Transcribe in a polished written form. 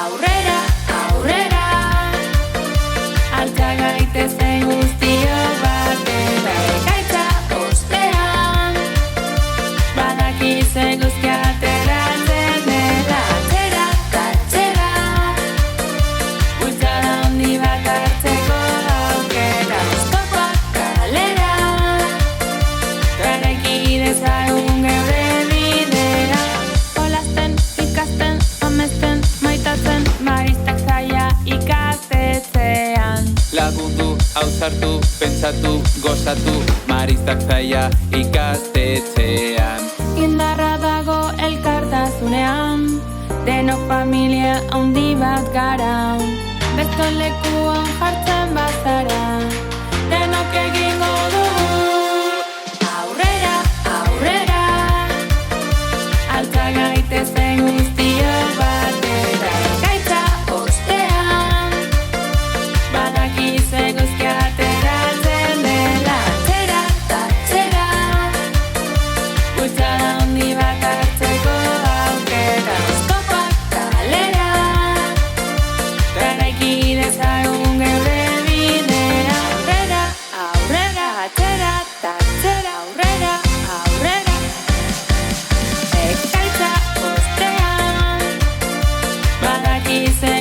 Aurrera, aurrera, altza gaitezen guztiok batera. Ekaitza ostean, badakize guzti ateratzen dela. Atzera eta atzera, bultzada handi bat hartzeko aukera. Oztopoak kalera, eraiki dezagun geure bidea. Jolasten, ikasten, amesten, maitatzen, maristak zaila ikastetxean. Lagundu, ausartu, pentsatu, gozatu, maristak zaila ikastetxean. Indarra dago elkartasunean, denok familia handi bat gara. Beston lekuan jartzen bazara, denok egingo dugu. Aurrera, aurrera, altza gaitezen guztiok batera. Ekaitza ostean, badakize guzti ateratzen dela. Atzera eta atzera, bultzada handi bat hartzeko aukera. Oztopoak kalera, eraiki dezagun geure bidea. Aurrera, aurrera, atzera eta atzera. Aurrera, aurrera, ekaitza ostean, badakize